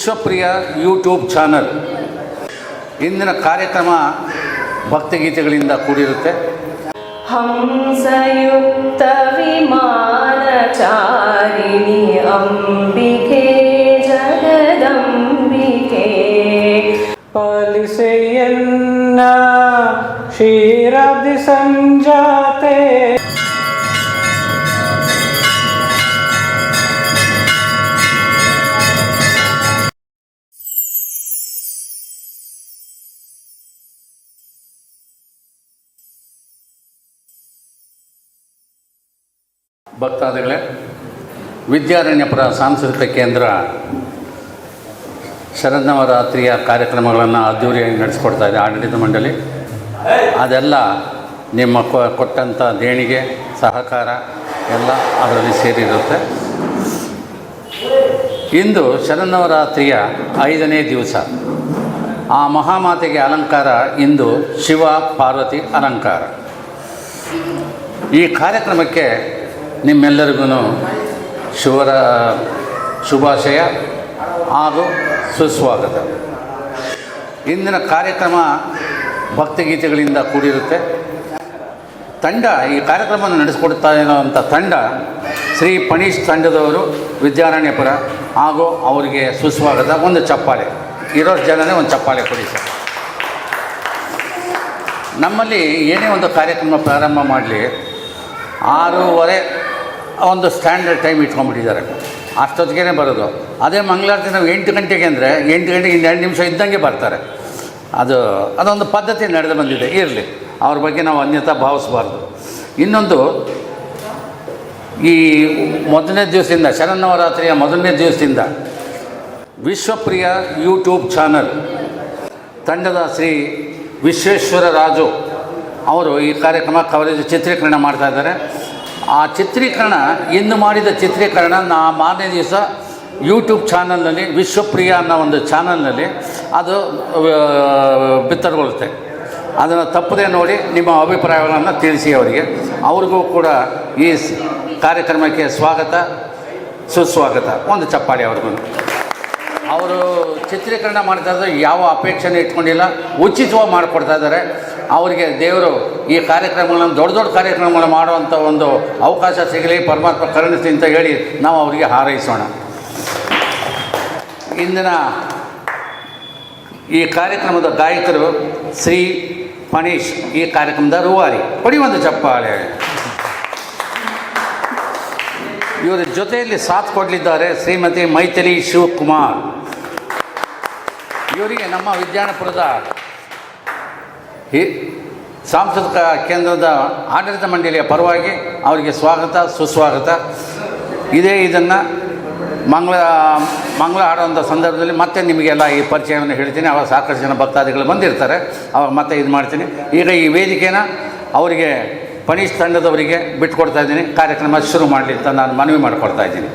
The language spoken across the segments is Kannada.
ವಿಶ್ವಪ್ರಿಯ ಯೂಟ್ಯೂಬ್ ಚಾನಲ್ ಇಂದಿನ ಕಾರ್ಯಕ್ರಮ ಭಕ್ತಿಗೀತೆಗಳಿಂದ ಕೂಡಿರುತ್ತೆ. ಹಂಸಯುಕ್ತ ವಿಮಾನ ಚಾರಿಣಿ ಅಂಬಿಕೆ ಜಗದಂಬಿಕೆ ಪಾಲಿಸೆಯನ್ನ ಕ್ಷೀರಾಬ್ಧಿ ಸಂಜಾತೆ. ಭಕ್ತಾದಿಗಳೇ, ವಿದ್ಯಾರಣ್ಯಪುರ ಸಾಂಸ್ಕೃತಿಕ ಕೇಂದ್ರ ಶರನ್ನವರಾತ್ರಿಯ ಕಾರ್ಯಕ್ರಮಗಳನ್ನು ಅದ್ದೂರಿಯಾಗಿ ನಡೆಸ್ಕೊಡ್ತಾ ಇದೆ ಆಡಳಿತ ಮಂಡಳಿ. ಅದೆಲ್ಲ ನಿಮ್ಮ ಕೊಟ್ಟಂಥ ದೇಣಿಗೆ ಸಹಕಾರ ಎಲ್ಲ ಅದರಲ್ಲಿ ಸೇರಿರುತ್ತೆ. ಇಂದು ಶರನ್ನವರಾತ್ರಿಯ 5ನೇ ದಿವಸ. ಆ ಮಹಾಮಾತೆಗೆ ಅಲಂಕಾರ ಇಂದು ಶಿವ ಪಾರ್ವತಿ ಅಲಂಕಾರ. ಈ ಕಾರ್ಯಕ್ರಮಕ್ಕೆ ನಿಮ್ಮೆಲ್ಲರಿಗೂ ಶಿವರ ಶುಭಾಶಯ ಹಾಗೂ ಸುಸ್ವಾಗತ. ಇಂದಿನ ಕಾರ್ಯಕ್ರಮ ಭಕ್ತಿಗೀತೆಗಳಿಂದ ಕೂಡಿರುತ್ತೆ. ಈ ಕಾರ್ಯಕ್ರಮವನ್ನು ನಡೆಸಿಕೊಡ್ತಾ ಇರುವಂಥ ತಂಡ ಶ್ರೀ ಪಣೀಶ್ ತಂಡದವರು ವಿದ್ಯಾರಣ್ಯಪುರ, ಹಾಗೂ ಅವರಿಗೆ ಸುಸ್ವಾಗತ. ಒಂದು ಚಪ್ಪಾಳೆ, ಇರೋಷ್ಟು ಜನನೇ ಒಂದು ಚಪ್ಪಾಳೆ ಕೊಡಿ ಸರ್. ನಮ್ಮಲ್ಲಿ ಏನೇ ಒಂದು ಕಾರ್ಯಕ್ರಮ ಪ್ರಾರಂಭ ಮಾಡಲಿ 6:30 ಒಂದು ಸ್ಟ್ಯಾಂಡರ್ಡ್ ಟೈಮ್ ಇಟ್ಕೊಂಡ್ಬಿಟ್ಟಿದ್ದಾರೆ, ಅಷ್ಟೊತ್ತಿಗೆ ಬರೋದು. ಅದೇ ಮಂಗಳಾರತಿ ನಾವು 8 ಗಂಟೆಗೆ ಅಂದರೆ 8 ಗಂಟೆಗೆ 2 ನಿಮಿಷ ಇದ್ದಂಗೆ ಬರ್ತಾರೆ. ಅದೊಂದು ಪದ್ಧತಿ ನಡೆದು ಬಂದಿದೆ. ಇರಲಿ, ಅವ್ರ ಬಗ್ಗೆ ನಾವು ಅನ್ಯತಾ ಭಾವಿಸಬಾರ್ದು. ಇನ್ನೊಂದು, ಈ ಮೊದಲನೇ ದಿವಸದಿಂದ, ಶರನ್ನವರಾತ್ರಿಯ ಮೊದಲನೇ ದಿವಸದಿಂದ ವಿಶ್ವಪ್ರಿಯ ಯೂಟ್ಯೂಬ್ ಚಾನಲ್ ತಂಡದ ಶ್ರೀ ವಿಶ್ವೇಶ್ವರ ರಾಜು ಅವರು ಈ ಕಾರ್ಯಕ್ರಮ ಕವರೇಜ್ ಚಿತ್ರೀಕರಣ ಮಾಡ್ತಾ ಇದ್ದಾರೆ. ಆ ಚಿತ್ರೀಕರಣ, ಇಂದು ಮಾಡಿದ ಚಿತ್ರೀಕರಣ ಮಾರನೇ ದಿವಸ ಯೂಟ್ಯೂಬ್ ಚಾನಲ್ನಲ್ಲಿ, ವಿಶ್ವಪ್ರಿಯ ಅನ್ನೋ ಒಂದು ಚಾನಲ್ನಲ್ಲಿ ಅದು ಬಿತ್ತರಗೊಳ್ಳುತ್ತೆ. ಅದನ್ನು ತಪ್ಪದೇ ನೋಡಿ ನಿಮ್ಮ ಅಭಿಪ್ರಾಯಗಳನ್ನು ತಿಳಿಸಿ ಅವರಿಗೆ. ಅವ್ರಿಗೂ ಕೂಡ ಈ ಕಾರ್ಯಕ್ರಮಕ್ಕೆ ಸ್ವಾಗತ ಸುಸ್ವಾಗತ. ಒಂದು ಚಪ್ಪಾಳೆ ಅವ್ರಿಗೂ. ಅವರು ಚಿತ್ರೀಕರಣ ಮಾಡ್ತಾ ಇದ್ದಾರೆ, ಯಾವ ಅಪೇಕ್ಷೆನೂ ಇಟ್ಕೊಂಡಿಲ್ಲ, ಉಚಿತವಾಗಿ ಮಾಡಿಕೊಡ್ತಾ ಇದ್ದಾರೆ. ಅವರಿಗೆ ದೇವರು ಈ ಕಾರ್ಯಕ್ರಮಗಳನ್ನು, ದೊಡ್ಡ ದೊಡ್ಡ ಕಾರ್ಯಕ್ರಮಗಳನ್ನು ಮಾಡುವಂಥ ಒಂದು ಅವಕಾಶ ಸಿಗಲಿ, ಪರಮಾತ್ಮ ಕರುಣಿಸಿ ಅಂತ ಹೇಳಿ ನಾವು ಅವರಿಗೆ ಹಾರೈಸೋಣ. ಇಂದಿನ ಈ ಕಾರ್ಯಕ್ರಮದ ಗಾಯಕರು ಶ್ರೀ ಪಣೀಶ್, ಈ ಕಾರ್ಯಕ್ರಮದ ರೂವಾರಿ. ಕೊಡಿ ಒಂದು ಚಪ್ಪಾಳೆ. ಇವರ ಜೊತೆಯಲ್ಲಿ ಸಾಥ್ ಕೊಡಲಿದ್ದಾರೆ ಶ್ರೀಮತಿ ಮೈಥಿಲಿ ಶಿವಕುಮಾರ್. ಇವರಿಗೆ ನಮ್ಮ ವಿದ್ಯಾರಣ್ಯಪುರದ ಸಾಂಸ್ಕೃತಿಕ ಕೇಂದ್ರದ ಆಡಳಿತ ಮಂಡಳಿಯ ಪರವಾಗಿ ಅವರಿಗೆ ಸ್ವಾಗತ ಸುಸ್ವಾಗತ. ಇದನ್ನು ಮಂಗಳ ಆಡುವಂಥ ಸಂದರ್ಭದಲ್ಲಿ ಮತ್ತೆ ನಿಮಗೆಲ್ಲ ಈ ಪರಿಚಯವನ್ನು ಹೇಳ್ತೀನಿ. ಅವಾಗ ಸಾಕಷ್ಟು ಜನ ಭಕ್ತಾದಿಗಳು ಬಂದಿರ್ತಾರೆ, ಅವಾಗ ಮತ್ತೆ ಇದು ಮಾಡ್ತೀನಿ. ಈಗ ಈ ವೇದಿಕೆನ ಅವರಿಗೆ, ಪಣೀಶ್ ತಂಡದವರಿಗೆ ಬಿಟ್ಕೊಡ್ತಾ ಇದ್ದೀನಿ. ಕಾರ್ಯಕ್ರಮ ಶುರು ಮಾಡಲಿ ಅಂತ ನಾನು ಮನವಿ ಮಾಡಿಕೊಡ್ತಾ ಇದ್ದೀನಿ.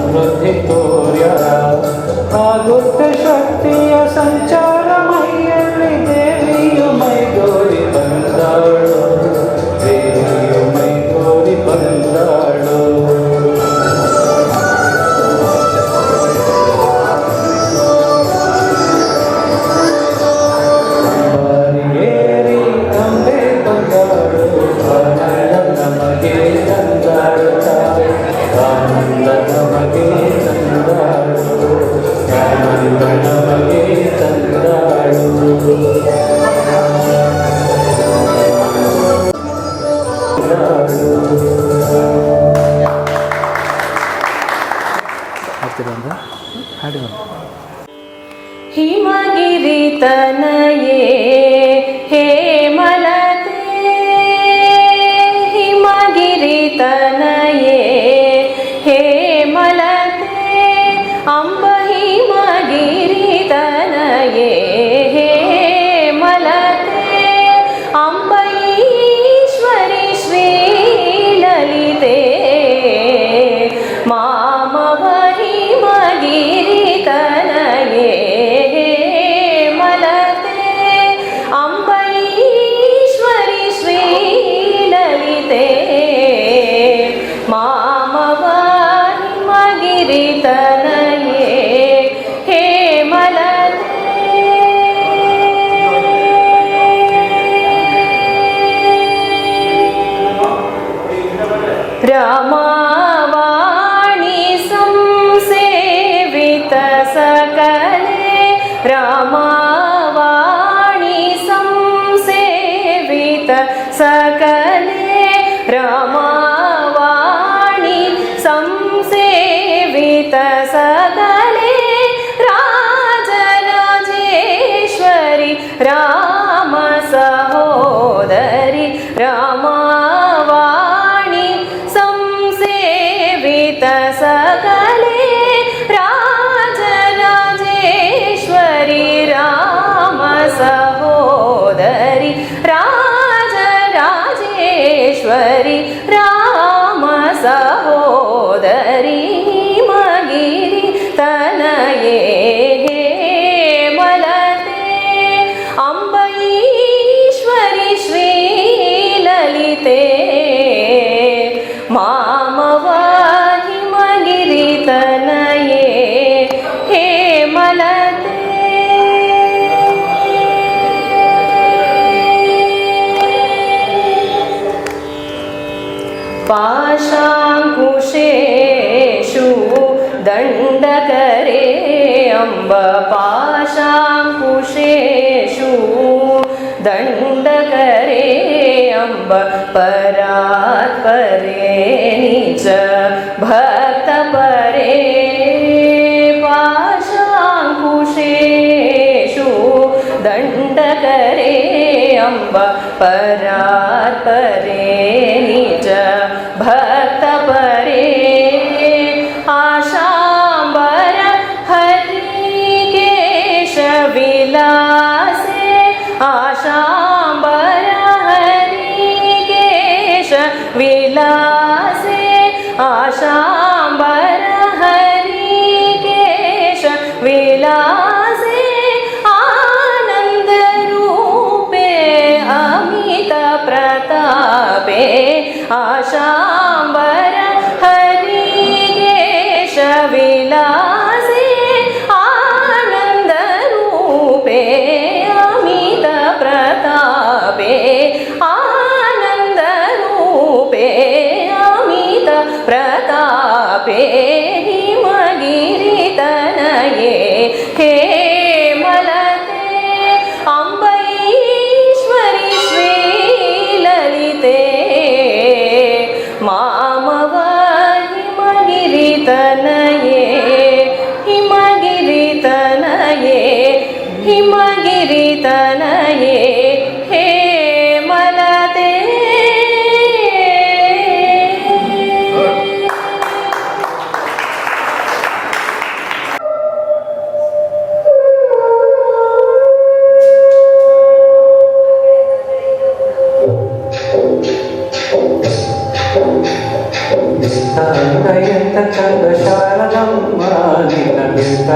ಸಮೃದ್ಧಿ ಆಗುತ್ತೆ ಶಕ್ತಿಯ ಸಂಚಾರ ಮೈಯಲ್ಲಿ, ದೇವಿಯು ಮೈಗೌರಿ ಬಂದಾಳು, ದೇವಿಯು ಮೈಗೌರಿ ಬಂದಾಳು. ಬಾರಿಯೇರಿ ಅಂಬೆ ಬಂದಾಳು, ಆನಂದ ನಮಗೆ ತಂದಾಳು, ಆನಂದ ನಮಗೆ ತಂದಾಳು, ಆನಂದ ನಮಗೆ ತಂದಾಳು. ಹಿಮಗಿರಿ ತನಯೇ ಹೇಮಲತೆ, ಹಿಮಗಿರಿ ತನಯೇ ಹೇಮಲತೆ, ಅಂಬ ಹಿಮಗಿರಿ ತನಯೇ ಹೇಮಲತೆ, ಅಂಬ ಈಶ್ವರಿ ಶ್ರೀಲಲಿತೆ, ಮಾಮವ ಹಿಮಗಿರಿ सहोदरि राजराजेश्वरि राम सहोदरि हिमगिरि तनये हेमलते अम्बईश्वरि श्रीललिते मामव हिमगिरि तनये हेमलते पाशाङ्कुशेषु दण्डकरे अम्ब पाशाङ्कुशेषु दण्डकरे अम्ब परात्परे निज भक्तपरे पाशाङ्कुशेषु दण्डकरे अम्ब परात्परे निज भक्तपरे आशाम्बर हरिकेश विलासे आशाम्बर हरिकेश विलासे आशाम्बर हरिकेश विलासे आनंद रूपे अमित प्रतापे आशाम्बर हरिकेश विलासे आनंद रूपे अमित प्रतापे आनंद रूपे अमित प्रतापे हिमगिरि तनये हेमलते अम्बईश्वरि श्रीललिते मामव हिमगिरि तनये हिमगिरि तनये हिमगिरि तनये हेमलते ఎంత చంద శారదమ్మ నిన్న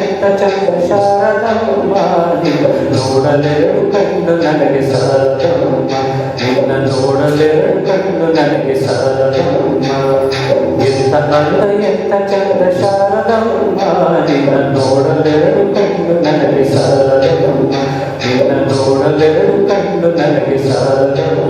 ఎంత చంద శారదమ్మ నిన్న ನೋಡಲೆರಡು ಕಣ್ಣು ನನಗೆ ಸಾರದಮ್ಮ ನಿನ್ನ ನೋಡಲೆರಡು ಕಣ್ಣು ನನಗೆ ಸಾರದಮ್ಮ ಎಂತ ಅಂದ ಎಂತ ಚಂದ ಶಾರದಮ್ಮ ನಿನ್ನ ನೋಡಲೆರಡು ಕಣ್ಣು ನನಗೆ ಸಾರದಮ್ಮ ನಿನ್ನ ನೋಡಲೆರಡು ಕಣ್ಣು ನನಗೆ ಸಾರದಮ್ಮ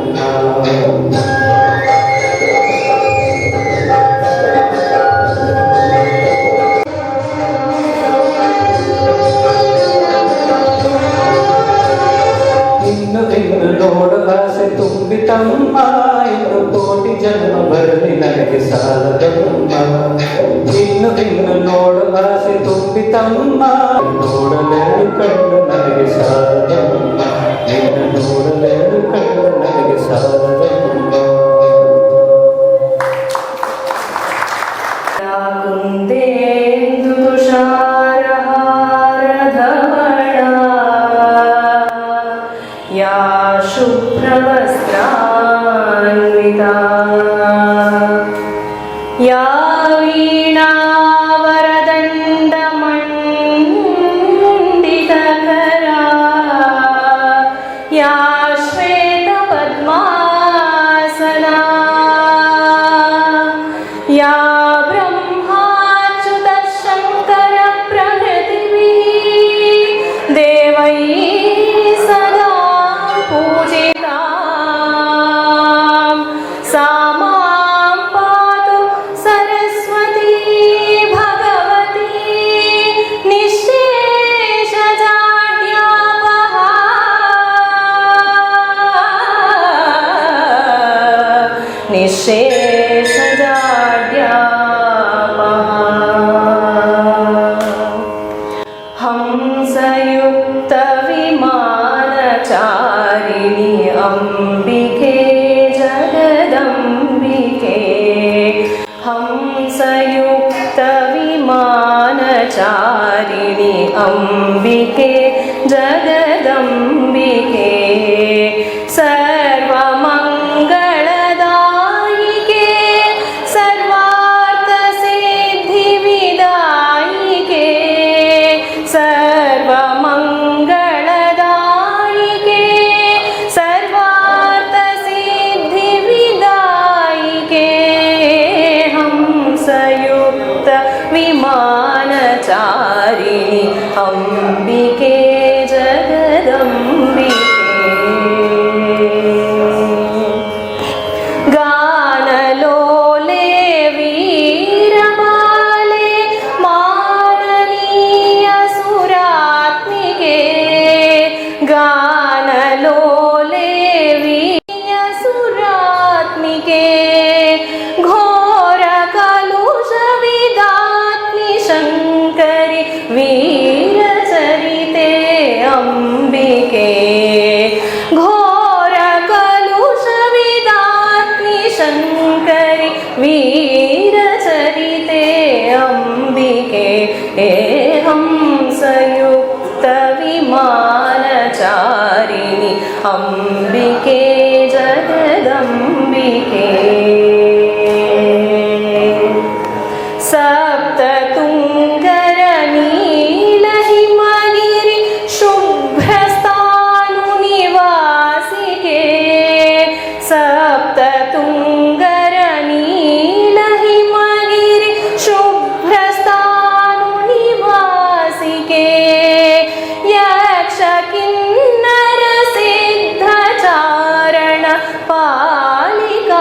ನೋಡಲಾಸೆ ತುಂಬಿತಮ್ಮ ಇನ್ನು ಕೋಟಿ ಜನ್ಮ ಬರಲಿ ನನಗೆ ಸಾಲದಮ್ಮ ಇನ್ನು ನೋಡಲಾಸೆ ತುಂಬಿತಮ್ಮ ನೋಡಲೆರಡು ಕಣ್ಣು ನನಗೆ ಸಾಲದಮ್ಮ ನಿನ್ನ ನೋಡಲೆರಡು ಕಣ್ಣು ನನಗೆ ಸಾಲದಮ್ಮ ಕುಂದೇಂದು ತುಷಾರಹಾರಧವಳ या शुभ्रवस्त्रान्विता या वीणावरदण्डमण्डितकरा या श्वेतपद्मासना या ब्रह्माच्युतशङ्करप्रभृतिभिः देवैः सदा पूजिता सा मां पातु सरस्वती भगवती निःशेषजाड्यापहा हंसयुक्तविमानचारिणि अम्बिके जगदम्बिके हंसयुक्तविमानचारिणि चारिणि अम्बिके जगदम्बिके सर्वमङ्गलदायिके सर्वार्थसिद्धिविदायिके सर्वमङ्गलदायिके सर्वार्थसिद्धिविदायिके हंसयुक्त विमानचारिणि अम्बिके जगदम्बिके गानलोले वीरमाले माननीय सुरात्मिके गानलोले वीय सुरात्मिके घोर कलुष विदात्मि शङ्करि वीरचरिते अम्बिके घोर कलुष विदात्मि शङ्करि वीरचरिते अम्बिके हंसयुक्त विमानचारिणि अम्बिके जगदम्बिके सप्ततुङ्गरनीलहिमगिरि शुभ्रस्थाणुनिवासिके सप्ततुङ्गरनीलहिमगिरि शुभ्रस्थाणुनिवासिके यक्षकिन्नरसिद्धचारण पालिकामरपालिके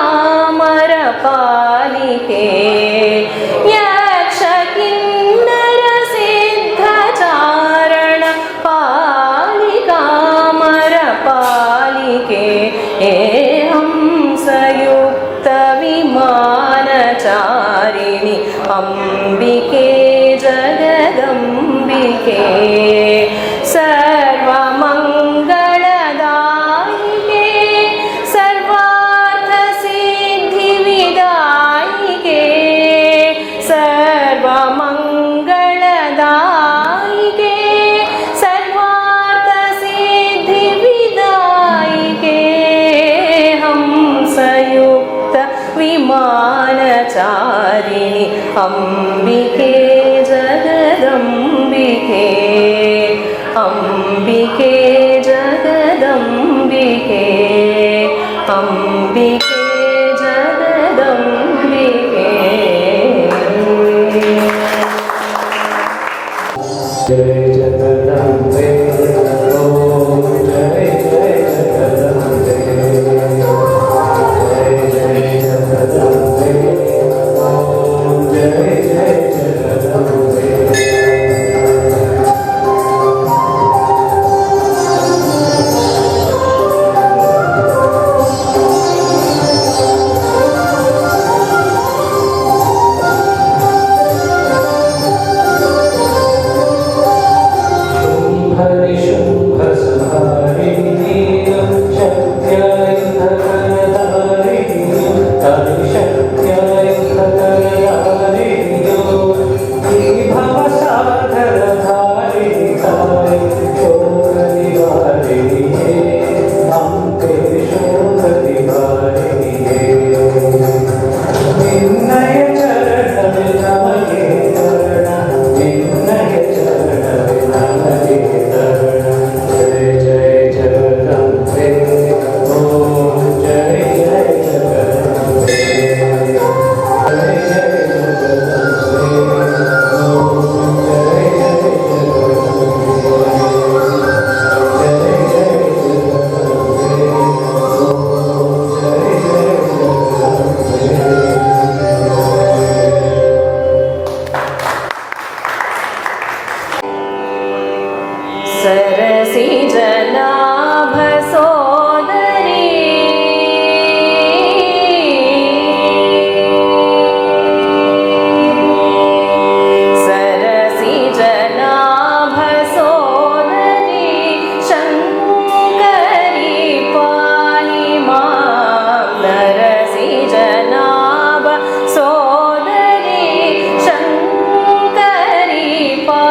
यक्षकिन्नरसिद्धचारण पालिकामरपालिके हंसयुक्त विमानचारिणि अम्बिके जगदम्बिके सर्वमङ्गलदायिके सर्वार्थसिद्धिविदायिके सर्वमङ्गलदायिके सर्वार्थसिद्धिविदायिके हंसयुक्त विमानचारिणि अम्बिके जगदम्बिके अम्बिके जगदम्बिके अम्बिके जगदम्बिके जय जगदम्बे ओम जय जय जगदम्बे जय जय जगदम्बे ओम जय जय जगदम्बे पालिका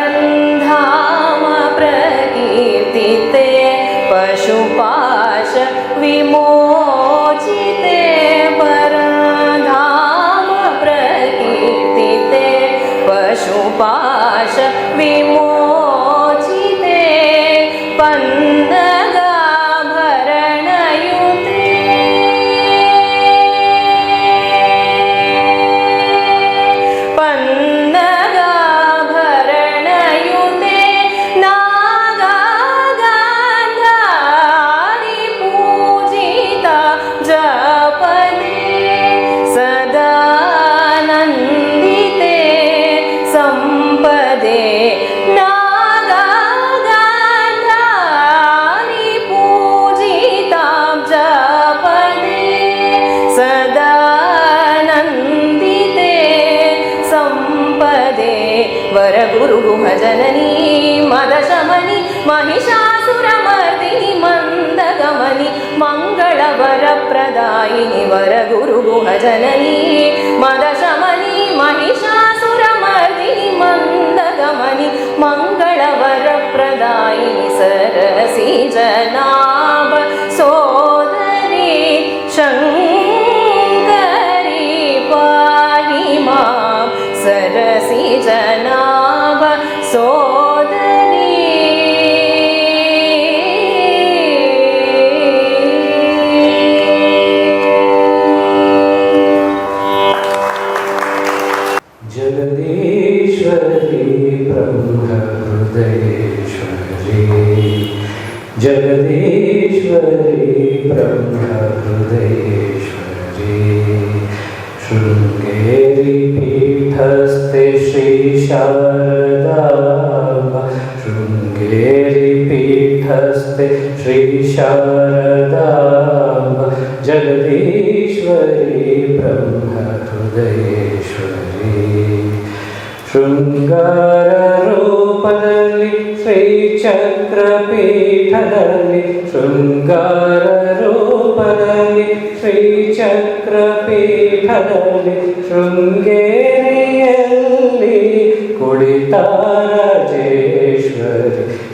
परन्धाम प्रकीर्तिते पशुपाश विमोचिते परन्धाम प्रकीर्तिते पशुपाश विमोचिते पन्नगाभरणयुते पन्नगाभरणयुते नागागन्धारि पूजिता जपदे सदानन्दिते संपदे नागागन्धारि पूजिता जपदे सदानन्दिते संपदे वरगुरुगुहजननी मदशमनि महिषासुरमर्दिनि मन्दगमनि मङ्गलवरप्रदायिनि वरगुरुगुहजननी मदशमनि महिषासुरमर्दिनि मन्दगमनि मङ्गलवरप्रदायिनि सरसिजनाभ सोदरी शङ्करी पाहि मां सरसिजनाभ सोदरी जगदीश्वरी ब्रह्महृदयेश्वरी जगदीश्वरी ब्रह्महृदयेश्वरी शृङ्गेरी पीठस्थे श्रीशारदाम्ब शृङ्गेरी पीठस्थे श्रीशारदाम्ब जगदीश्वरी ब्रह्महृदयेश्वरी ಶೃಂಗಾರರೂಪದಲ್ಲಿ ಶ್ರೀಚಕ್ರಪೀಠದಲ್ಲಿ ಶೃಂಗಾರರೂಪದಲ್ಲಿ ಶ್ರೀಚಕ್ರಪೀಠದಲ್ಲಿ ಶೃಂಗೇರಿಯಲ್ಲಿ ಕುಳಿತಾರಾಜೇಶ್ವರಿ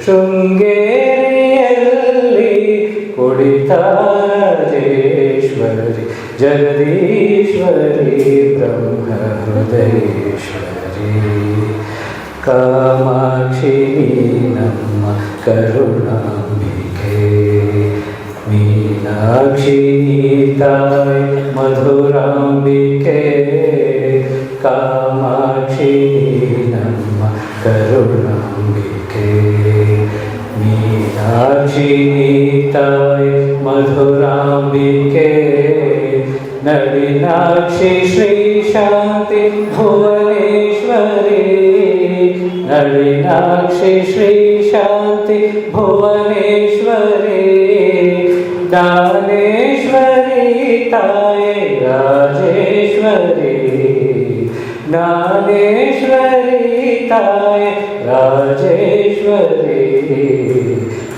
ಶೃಂಗೇರಿಯಲ್ಲಿ ಕುಳಿತಾರಾಜೇಶ್ವರಿ ಜಗದೀಶ್ವರಿ ಬ್ರಹ್ಮಹೃದಯೇಶ್ವರಿ ಕಾಮಾಕ್ಷಿ ನಮ್ಮ ಕರುಣಾಂಬಿಕೆ ಮೀನಾಕ್ಷಿ ತಾಯಿ ಮಧುರಾಂಬಿಕೆ ಕಾಮಾಕ್ಷಿ ನಮ್ಮ ಕರುಣಾಂಬಿಕೆ ಮೀನಾಕ್ಷಿ ತಾಯಿ ಮಧುರಾಂಬಿಕೆ ನಳಿನಾಕ್ಷಿ ಶ್ರೀ ಶಾಂತಿ ಭುವನೇಶ್ವರಿ ನಳಿನಾಕ್ಷಿ ಶ್ರೀ ಶಾಂತಿ ಭುವನೇಶ್ವರಿ ದಾನೇಶ್ವರಿ ತಾಯೇ ರಾಜೇಶ್ವರಿ ಜ್ಞಾನೇಶ್ವರಿ ತಾಯೇ ರಾಜೇಶ್ವರಿ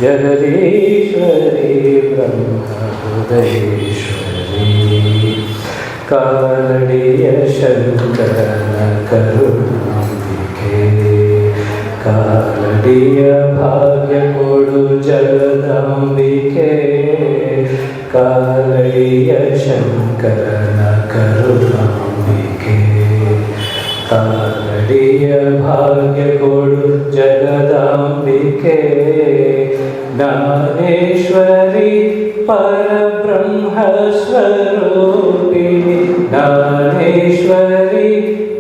ಜಗದೀಶ್ವರಿ ಬ್ರಹ್ಮಹೃದಯೇಶ್ವರಿ ಕಾರಡಿಯ ಶಂಕರನ ಕರುಣಾಂಬಿಕೆ ಕಾರಡಿಯ ಭಾಗ್ಯ ಕೊಡು ಜಗದಾಂಬಿಕೆ ಕಾರಡಿಯ ಶಂಕರನ ಕರುಣಾಂಬಿಕೆ ಕಾರಡಿಯ ಭಾಗ್ಯ ಕೊಡು ಜಗದಾಂಬಿಕೆ ಜ್ಞಾನೇಶ್ವರಿ ಪರಬ್ರಹ್ಮ ಸ್ವರೂಪಿಣಿ ಜ್ಞಾನೇಶ್ವರಿ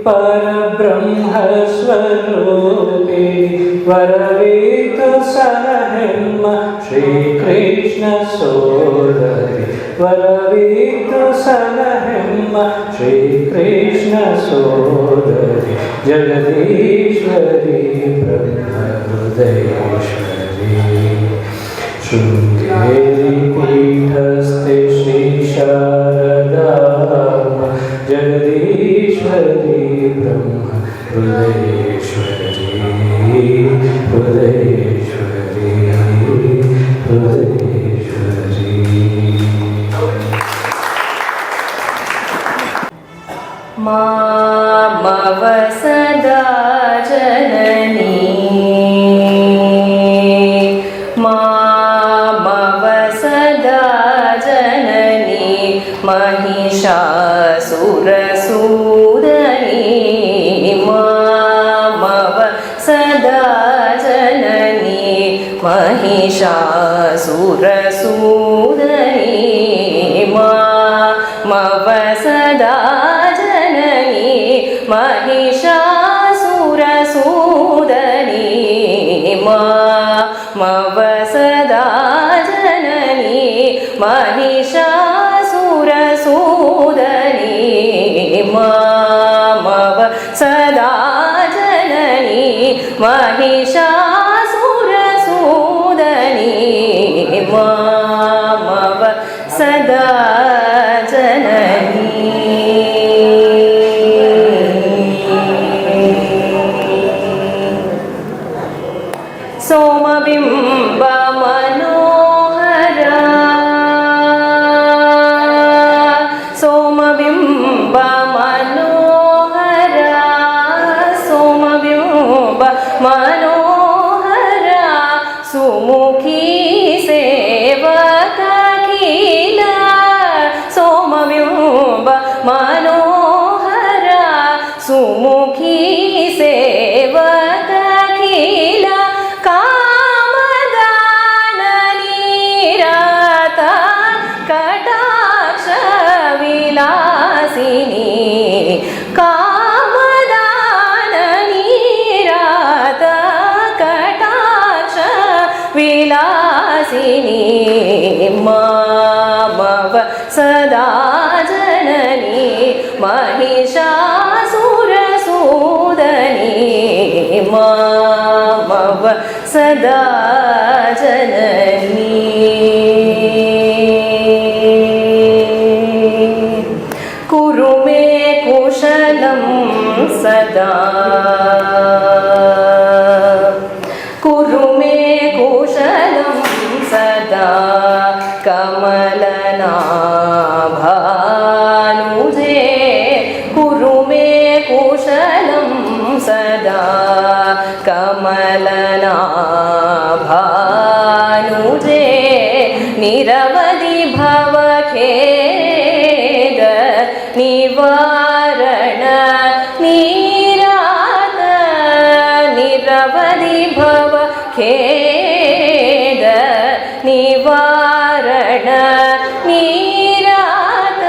ಪರಬ್ರಹ್ಮ ಸ್ವರೂಪಿಣಿ ವರವಿತು ಸಲಹೆಮ್ಮ ಶ್ರೀಕೃಷ್ಣ ಸೋದರಿ ವರವಿತು ಸಲಹೆಮ್ಮ ಶ್ರೀಕೃಷ್ಣ ಸೋದರಿ ಜಗದೀಶ್ವರಿ ಬ್ರಹ್ಮಹೃದಯೇಶ್ವರಿ ಶೃಂಗೇರಿ ಪೀಠಸ್ಥೆ ಶ್ರೀ ಶಾರದಾಂಬ ಜಗದೀಶ್ವರಿ ಬ್ರಹ್ಮ ಹೃದಯೇಶ್ವರಿ ಹೃದಯೇಶ್ವರಿ ಹೃದಯೇಶ್ವರಿ ಮಾಮವ ಸದಾ ಜನನಿ ಮಾಮವ ಸದಾ ಜನನಿ ಮಹಿಷಾಸುರಸೂದನಿ ಮಾಮವ ಸದಾ ಜನನಿ ಮಹಿಷಾಸುರಸೂದನಿ ಮಾಮವ ಸದಾ ಜನನಿ ಮಹಿಷಾಸುರಸೂದನಿ ಮಾಮವ ಸದಾ ಜನನಿ ಮಹಿಷಾಸುರಸೂದನಿ ಮಾಮವ ಸದಾ ಜನನಿ ಮಹಿಷಾಸುರಸೂದನಿ ಮಾಮವ ಸದಾ ಜನನಿ ಸೋಮಬಿಂಬ ಮನೋಹರ ಸೋಮಬಿಂಬ ಮನೋಹರ ಸೋಮಬಿಂಬ ಮನೋಹರ ಸುಮುಖಿ ಸೇವಕೀಲ ಸೋಮಬಿಂಬ ಮನೋಹರ ಸುಮುಖಿ ಸೇವಕೀಲ ಕಾಮದಾನ ನೀರತ ಕಟಾಕ್ಷ ವಿಲಾಸಿನಿ ಕಾಮದಾನ ನೀರತ ಕಟಾಕ್ಷ ವಿಲಾಸಿನಿ ಮಾಮವ ಸದಾ ಜನನಿ ಮಹಿಷಾಸುರಸೂದನಿ ಮಾಮವ ಸದಾ ಜನನಿ ಕುರು ಮೇ ಕುಶಲಂ ಸದಾ ಕುರು ಮೇ ಕುಶಲಂ ಸದಾ ಕಮಲನಾಭಾನುಜೇ ಕುರು ಮೇ ಕುಶಲಂ ಸದಾ ಕಮಲನಾಭಾನುಜೇ ನಿರವಧಿ ಭವಖೇದ ನಿವಾರಣ ನೀರಾತ ನಿರವಧಿ ಭವಖೇದ ನಿವಾರಣ ನೀರಾತ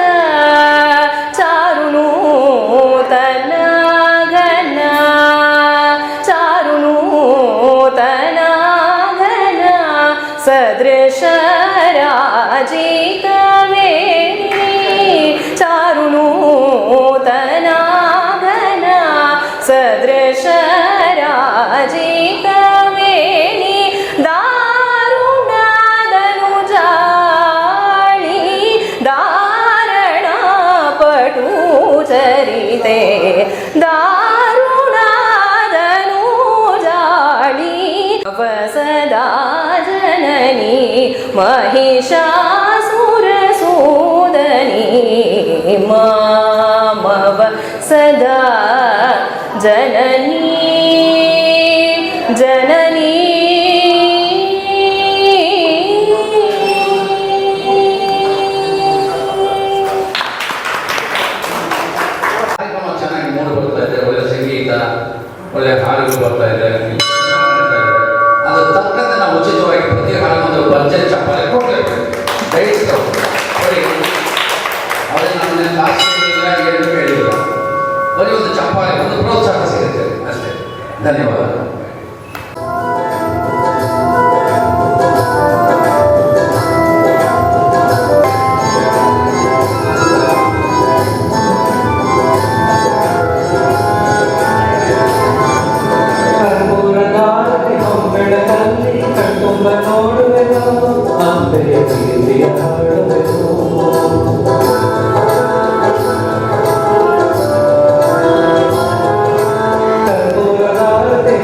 ಚಾರುನೂತನ ಘನ ಚಾರುನೂತನ ಘನ ಸದೃಶ ರಾಜಿತ ವೇಣಿ ಚಾರುನೂತನ ಘನ ಸದೃಶ ರಾಜಿತ ವೇಣಿ ದಾರುಣದನು ಜಾಳಿ ಧಾರಣ ಪಟು ಚರಿತೆ ದಾರುಣದನು ಜಾಳಿ ಸದಾ ಜನನಿ ಮಹಿಷಾಸುರಸೂದನಿ ಮಾಮವ ಸದಾ ಜನನಿ ಜನನಿ ಕಾರ್ಯಕ್ರಮ ಚೆನ್ನಾಗಿ ಮೂಡಿ ಬರ್ತಾ ಇದೆ. ಒಳ್ಳೆ ಸಂಗೀತ, ಒಳ್ಳೆ ಹಾಡುಗಳು ಬರ್ತಾ ಇದೆ. ಅದು ತಕ್ಕಂತೆ ನಾವು ಉಚಿತವಾಗಿ ಪ್ರತಿ ಹಾಡಿಗೊಂದು ಭರ್ಜರಿ ಚಪ್ಪಾಳೆ ಕೊಡಬೇಕು. ದಯವಿಟ್ಟು ಕೊಡಿ. ಅವರಿಗೆ ನಾನು ಕಾಸಿಲ್ಲ ಏನು ಕೇಳಿಲ್ಲ, ಬರೀ ಒಂದು ಚಪ್ಪಾಳೆ, ಒಂದು ಪ್ರೋತ್ಸಾಹ ಸಿಗುತ್ತೆ ಅಷ್ಟೇ. ಧನ್ಯವಾದ. ಕರ್ಪೂರದಾರತಿ ಹೊಂಬೆಳಕಲ್ಲಿ ಕಣ್ತುಂಬ ನೋಡುವೆನು ಅಂಬೆಯ ಕೀರ್ತಿಯ ಹಾಡುವೆನು ಕರ್ಪೂರದಾರತಿ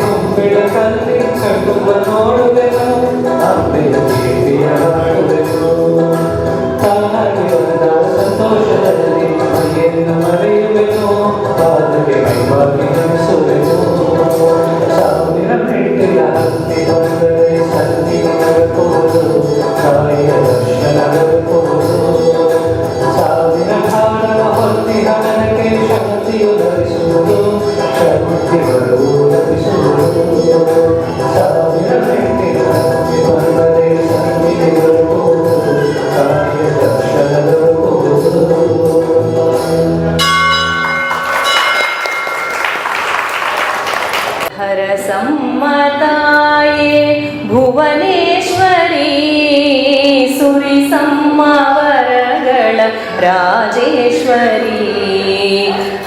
ರಾಜೇಶ್ವರಿ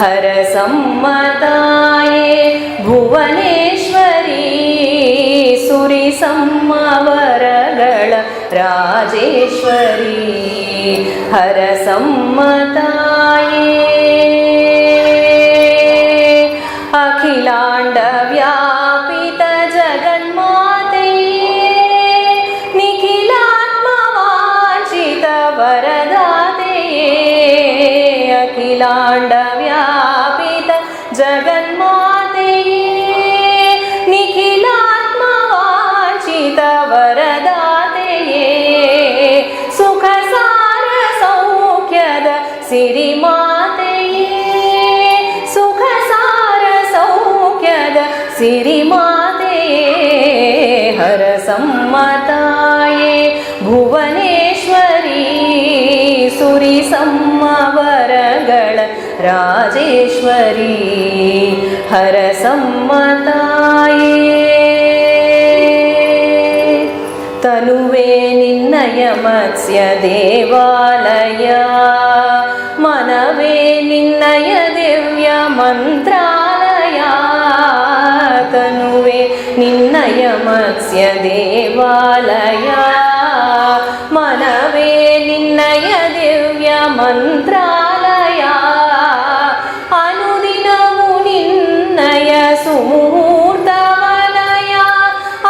ಹರಸಮ್ಮತಾಯೇ ಭುವನೇಶ್ವರಿ ಸುರಿ ಸಮ್ಮವರಗಳ ರಾಜೇಶ್ವರಿ ಹರಸಮ್ಮತಾಯೇ ಅಖಿಲಾಂಡ ವ್ಯಾಪಿತ ಜಗನ್ಮಾತೆಯೇ ನಿಖಿಲಾತ್ಮವಾಂಛಿತ ವರದಾತೆಯೇ ಅಖಿಲಾಂಡ ವ್ಯಾಪಿತ ಜಗನ್ಮಾತೆಯೇ ನಿಖಿಲಾತ್ಮವಾಂಛಿತ ವರದಾತೆಯೇ ಸುಖ ಸಾರ ಸೌಖ್ಯದ ಸಿರಿಮಾತೆಯೇ ಸುಖ ಸಾರ ಸೌಖ್ಯದ ಸಿರಿಮಾತೆಯೇ ಹರಸಮ್ಮತಾಯೇ ಭುವನೇಶ್ವರಿ ಸುರಿ ಸಮ್ಮವರಗಳ ರಾಜೇಶ್ವರಿ ಹರಸಮ್ಮತಾಯೇ ತನುವೇ ನಿನ್ನಯ ಮತ್ಸ್ಯ ದೇವಾಲಯ ಮನವೇ ನಿನ್ನಯ ದಿವ್ಯ ಮಂತ್ರಾಲಯ ತನುವೇ ನಿನ್ನಯ ಮತ್ಸ್ಯ ದೇವಾಲಯ ಮನವೇ ನಿನ್ನಯ ದಿವ್ಯ ಮಂತ್ರಾಲಯ ಅನುದಿನವೂ ನಿನ್ನಯ ಸುಮುಹೂರ್ತ ವಲಯ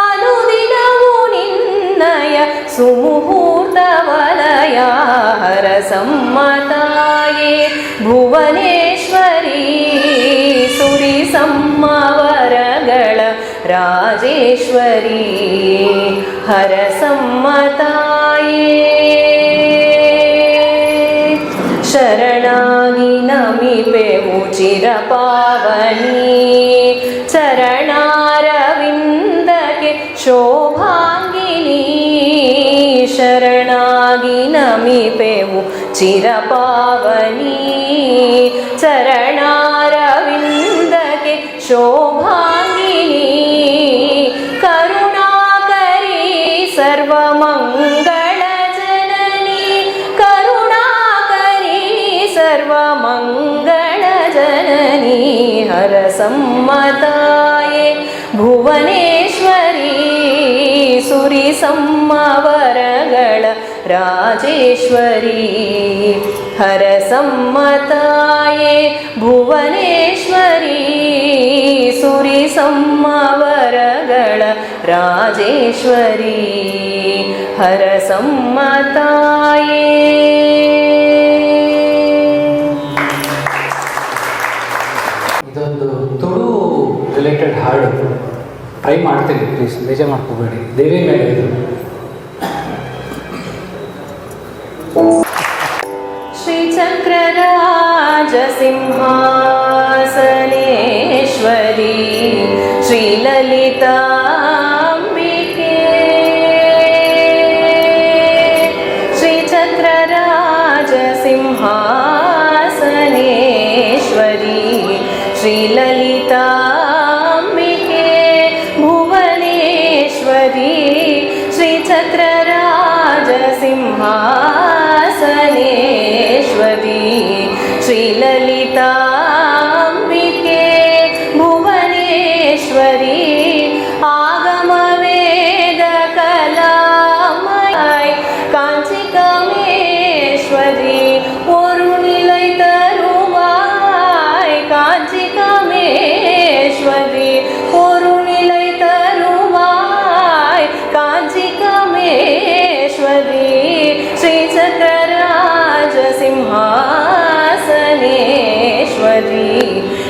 ಅನುದಿನವೂ ನಿನ್ನಯ ಸುಮುಹೂರ್ತ ವಲಯ ಹರಸಮ್ಮತಾಯೇ ಭುವನೇಶ್ವರಿ ಸುರಿ ಸಮ್ಮವರಗಳ ರಾಜೇಶ್ವರಿ ಹರಸಮ್ಮತಾಯೇ ಶರಣಾಗಿ ನಮಿಪೆವು ಚಿರಪಾವನಿ ಚರಣಾರವಿಂದಕ್ಕೆ ಶೋಭಾಂಗಿನಿ ಶರಣಾಗಿ ನಮಿಪೆವು ಚಿರಪಾವನಿ ಚರಣಾರವಿಂದಕ್ಕೆ ಶೋಭಾಂಗಿನಿ ಕರುಣಾಕರಿ ಸರ್ವಮಂಗಳ ಜನನಿ ಕರುಣಾಕರಿ ಸರ್ವಮಂಗಳ ಜನನಿ ಹರಸಮ್ಮತಾಯೇ ಭುವನೇಶ್ವರಿ ಸುರಿ ಸಮ್ಮವರಗಳ ರಾಜೇಶ್ವರಿ ಹರಸಮ್ಮತಾಯೇ ಭುವನೇಶ್ವರಿ ಸುರಿ ಸಮ್ಮವರಗಳ ರಾಜೇಶ್ವರಿ ಹರಸಮ್ಮತಾಯೇ ಇದೊಂದು ತುಳು ರಿಲೇಟೆಡ್ ಹಾಡು ಟ್ರೈ ಮಾಡ್ತೀನಿ, ಪ್ಲೀಸ್ ಬೇಜಾರು ಮಾಡ್ಕೋಬೇಡಿ. ದೇವಿ ಮೇಲೆ ಇದು ಶ್ರೀಚಕ್ರರಾಜ ಸಿಂಹಾಸನೇಶ್ವರಿ ಶ್ರೀಲಲಿತಾಂಬಿಕೆ ಶ್ರೀಚಕ್ರರಾಜ ಸಿಂಹಾಸನೇಶ್ವರಿ ಶ್ರೀಲಲಿತಾಂಬಿಕೆ ಭುವನೇಶ್ವರಿ ಶ್ರೀಚಕ್ರರಾಜ ಸಿಂಹಾಸನೇಶ್ವರಿ ಶ್ರೀಲಲಿತಾಂಬಿಕೆ ಭುವನೇಶ್ವರಿ ಆಗಮ ವೇದ ಕಲಾಮಯ ಕಾಂಚಿಕಮೇಶ್ವರಿ ஒரு நிலை தருவாய் காஞ்சிகமேஸ்வரி ஒரு நிலை தருவாய் காஞ்சிகமேஸ்வரி ஸ்ரீசக்கரராஜ சிம்ஹாசனேஸ்வரி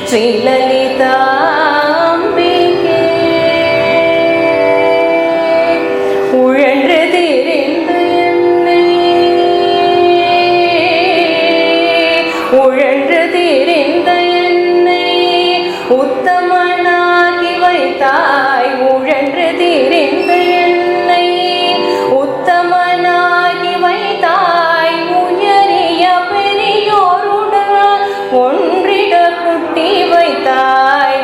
ஸ்ரீலலிதாம்பிகே உழன்று திரிந்து என்னை உழன்று திரிந்த என்னை உத்தமனாகி வைத்தாய் உழன்று திரிந்த என்னை உத்தமனாகி வைத்தாய் உயரிய பெரியோருடன் ஒன்றிட குட்டி வைத்தாய்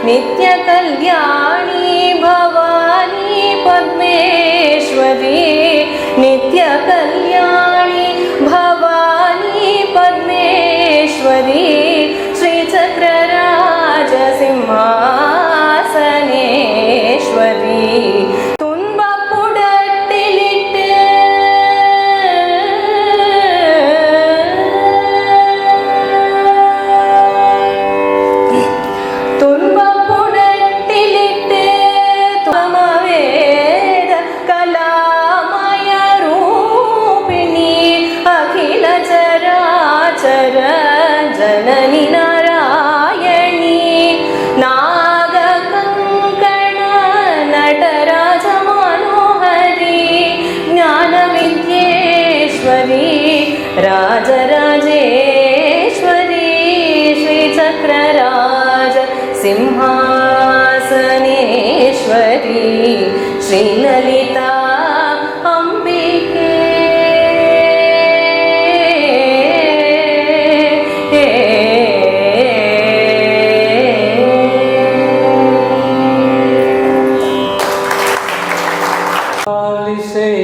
ನಿತ್ಯ ಕಲ್ಯಾಣಿ ಭವಾನಿ ಪದ್ಮೇಶ್ವರಿ ನಿತ್ಯ ಕಲ್ಯಾಣಿ ಭವಾನಿ ಪದ್ಮೇಶ್ವರಿ ಶ್ರೀಚಕ್ರರಾಜ ಸಿಂಹಾಸನೇಶ್ವರಿ ತುಂಬ ಪುಡಟ್ಟಿಲಿಟ್ಟೆ ತುಂಬ ಪುಡಟ್ಟಿಲಿಟ್ಟೆ ತ್ವಮವೇದ ಕಲಾಮಯ ರೂಪಿಣಿ ಅಖಿಲ ಚರಾಚರ ಜನನಿ ನಾರಾಯಣಿ ನಾಗ ಕಂಕಣ ನಟರಾಜ ಮನೋಹರಿ ಜ್ಞಾನ ವಿದ್ಯೇಶ್ವರಿ ರಾಜರಾಜೇಶ್ವರಿ ಶ್ರೀಚಕ್ರರಾಜ ಸಿಂಹಾಸನೇಶ್ವರಿ ಶ್ರೀಲಲಿತಾ ಅಂಬಿಕೆ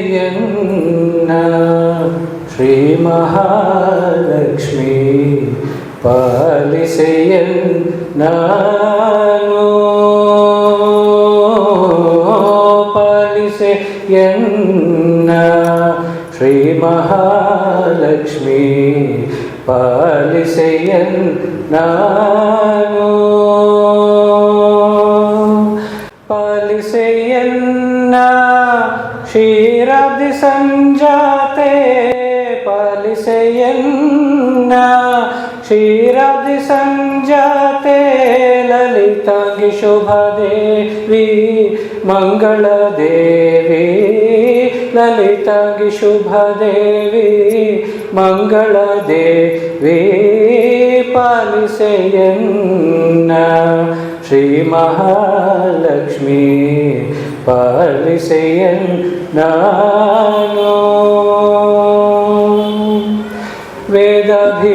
ಪಾಲಿಸೆಯನ್ನ ಶ್ರೀ ಮಹಾಲಕ್ಷ್ಮಿ ಪಾಲಿಸೆಯನ್ನ ಪಾಲಿಸೆಯನ್ನ ಶ್ರೀ ಮಹಾಲಕ್ಷ್ಮಿ ಪಾಲಿಸೆಯನ್ನ ಪಾಲಿಸೆಯನ್ನ ಕ್ಷೀರಾಬ್ಧಿ ಸಂಜಾತೆ ಪಾಲಿಸೆಯನ್ನ ಕ್ಷೀರಾಬ್ಧಿ ಸಂಜಾತೆ ಲಲಿತಾಂಗಿ ಶುಭದೇವಿ ಮಂಗಳದೇವಿ ಲಲಿತಾಂಗಿ ಶುಭದೇವಿ ಮಂಗಳದೇವಿ ಪಾಲಿಸೆಯನ್ನ ಶ್ರೀ ಮಹಾಲಕ್ಷ್ಮಿ ಪಾಲಿಸೆಯನ್ನ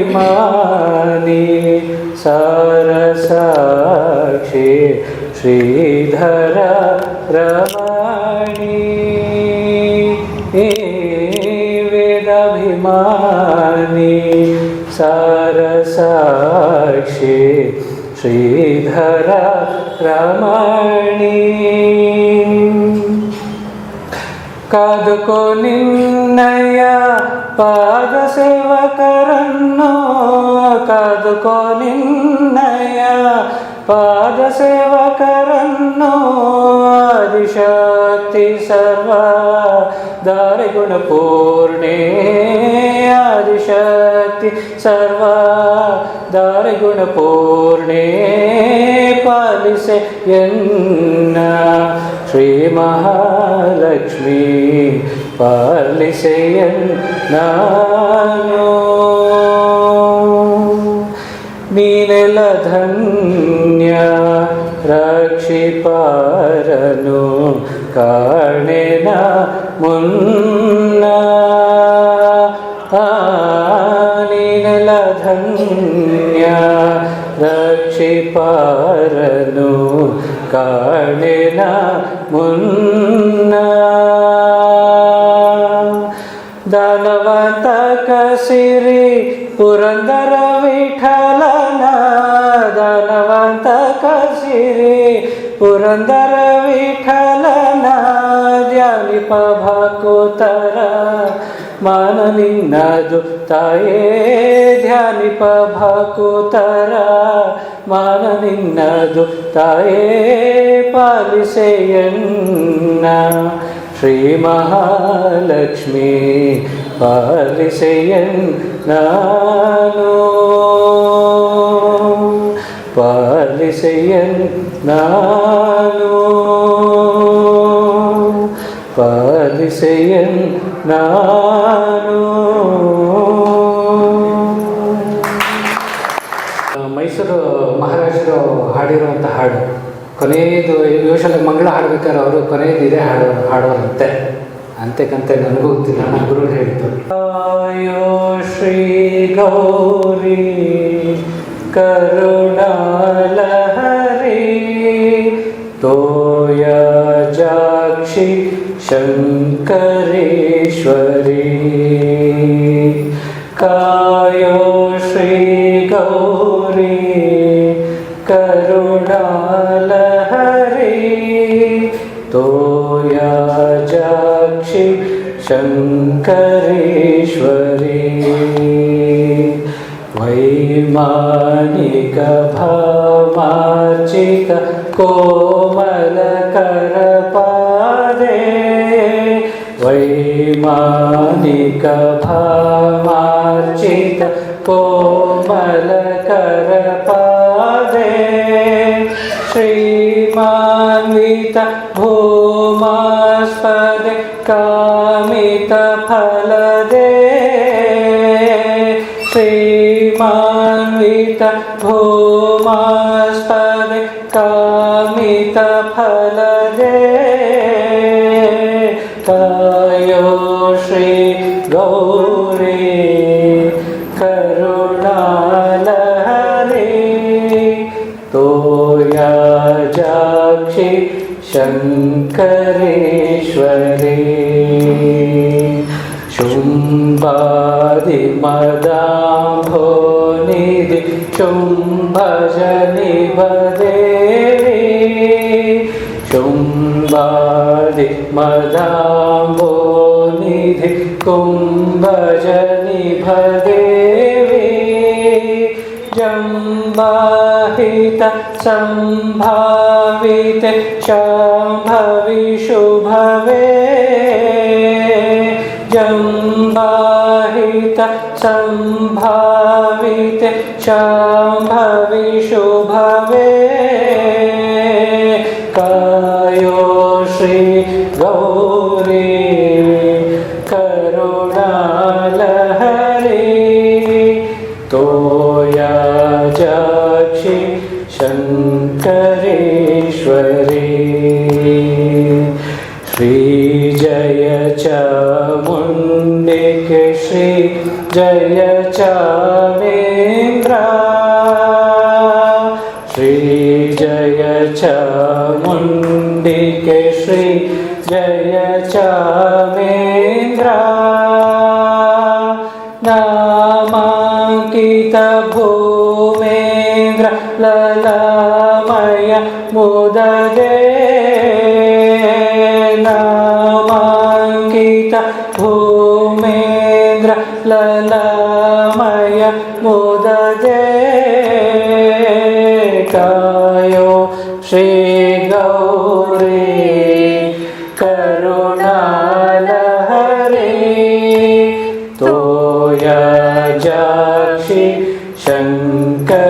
ವೇದಾಭಿಮಾನಿ ಸಾರಸಾಕ್ಷಿ ಶ್ರೀಧರ ರಮಣಿ ವೇದಾಭಿಮಾನಿ ಸಾರಸಾಕ್ಷಿ ಶ್ರೀಧರ ರಮಣಿ ಕಾದುಕೋ ನಿನ್ನಯ ಪಾದ ಸೇವಕರನ್ನು ಕಾದುಕೋ ನಿನ್ನಯ ಪಾದ ಸೇವಕರನ್ನು ಆದಿಶಕ್ತಿ ಸರ್ವ ದಾರಿ ಗುಣಪೂರ್ಣೆ ಆದಿಶಕ್ತಿ ಸರ್ವ ದಾರಿ ಗುಣಪೂರ್ಣೆ ಪಾಲಿಸೆಯನ್ನ ಶ್ರೀ ಮಹಾಲಕ್ಷ್ಮಿ ಪಾಲಿಸೆಯನ್ನ ನೀನೆಲ ಧನ್ಯ ರಕ್ಷಿಪಾರನು ಕಾಣೆನ ಮುನ್ನ ನೀನೆಲ ಧನ್ಯ ರಕ್ಷಿಪಾರನು ಕಾಣೆನ ಮುನ್ನ ದಾನವಂತ ಕಸಿರಿ ಪುರಂದರ ವಿಠಲನ ದಾನವಂತ ಕಸಿರಿ ಪುರಂದರ ವಿಠಲನ ಧ್ಯಾನಿಪ ಭಾಕುತರ ಮಾನ ನಿನ್ನದು ತಾಯೇ ಧ್ಯಾನಿಪ ಭಾಕುತರ ಮಾನ ನಿನ್ನದು ತಾಯೇ ಪಾಲಿಸೆಯನ್ನ ಶ್ರೀ ಮಹಾಲಕ್ಷ್ಮಿ ಪಾಲಿಸೆಯನ್ನ ಪಾಲಿಸೆಯನ್ನ ಪಾಲಿಸೆಯನ್ನ ಮೈಸೂರು ಮಹಾರಾಜರು ಹಾಡಿರುವಂಥ ಹಾಡು ಕೊನೆಯದು ಯೂಶಲಿ ಮಂಗಳ ಹಾಡ್ಬೇಕಾದ್ರೆ ಅವರು ಕೊನೆಯದು ಇದೇ ಹಾಡೋರಂತೆ ಅಂತೆಕಂತೆ ನನಗೂ ಗೊತ್ತಿಲ್ಲ ನನ್ನ ಗುರು ಹೇಳಿದ್ದು ಆಯೋ ಶ್ರೀ ಗೌರಿ ಕರುಣಾಲಹರಿ ಶಂಕರೇಶ್ವರಿ ಕಾಯೋ ಶ್ರೀ ಗೌರಿ ಕರುಣಾಲಹರಿ ತೋಯಾಜಾಕ್ಷಿ ಶಂಕರೇಶ್ವರಿ ವೈಮಾನಿಕ ಭಾಮಾರ್ಚಿತ ಕೋಮಲ ಕರಪಾದೆ ವೈಮಾನಿಕ ಭಾಮಾರ್ಚಿತ ಕೋಮಲ ಕರಪಾದೆ ಶ್ರೀಮಾನ್ವಿತ ಭೂಮಾಸ್ಪದೆ ಕಾಮಿತ ಫಲದೆ ಶ್ರೀಮಾನ್ವಿತ ಭೂಮಾಸ್ಪದೆ ಕಾಮಿತ ಫಲದೆ ಕಾಯೋ ಶ್ರೀ ಗೌರಿ ಕರುಣಾಲಹರಿ ತೋಯಾಜಾಕ್ಷಿ ಶಂಕರೇಶ್ವರಿ ಶುಂಭಾದಿ ಮದಾಂಭೋನಿಧಿ ಶುಂಭಜನಿ ಭದೇವಿ ಶುಂಭಾದಿ ಮದಾಂಭೋನಿಧಿ ಕುಂಭಜನಿ ಭದೇವಿ ಜಂಬಾಹಿತ ಸಂಭಾವಿತೆ ಶಾಂಭವಿ ಶುಭವೇ ಜಂಬಾಹಿತ ಸಂಭಾವಿತೆ ಶಾಂಭವಿ ಶುಭವೇ ಕಾಯೋ ಶ್ರೀ ಗೌರಿ ಕರುಣಾಲಹರಿ ತೋಯಾಜಾಕ್ಷಿ ಶಂಕರೇಶ್ವರಿ ಶ್ರೀ ಜಯ ಚಾಮುಂಡಿಕೆ ಶ್ರೀ ಜಯ ಚಾಮೇಂದ್ರ ಶ್ರೀ ಜಯ ಚಾಮುಂಡಿಕೆ ಶ್ರೀ ಜಯ ಚಾಮೇಂದ್ರ ನಾಮಾಂಕಿತ ಭೂಮೇಂದ್ರ ಲಲಾಮಯ ಮುದದೆ ನಾಮಾಂಕಿತ ಭೂಮೇಂದ್ರ ಲಲಾಮಯ ಮುದದೆ ಕಾಯೋ ಶ್ರೀ ಗೌರಿ ಕರುಣಾಲಹರಿ ತೋಯಾಜಾಕ್ಷಿ ಶಂಕರೇಶ್ವರಿ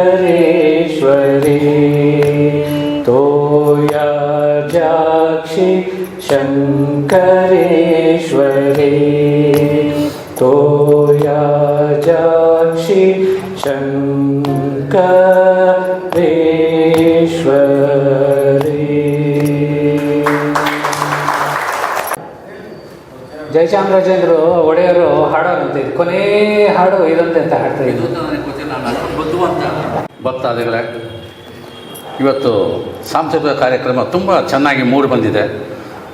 ತೋಯಾಜಾಕ್ಷಿ ಶಂಕರೇಶ್ವರಿ ತೋಯಾಜಾಕ್ಷಿ ಶಂಕರೇಶ್ವರಿ. ಜಯಚಾಮರಾಜೇಂದ್ರ ಒಡೆಯರು ಹಾಡೋರಂತೆ ಇದು ಕೊನೆ ಹಾಡು ಇದಂತೆ ಅಂತ ಹಾಡ್ತಾ ಇದ್ದು ಭಕ್ತಾದಿಗಳೇ, ಇವತ್ತು ಸಾಂಸ್ಕೃತಿಕ ಕಾರ್ಯಕ್ರಮ ತುಂಬ ಚೆನ್ನಾಗಿ ಮೂಡಿ ಬಂದಿದೆ.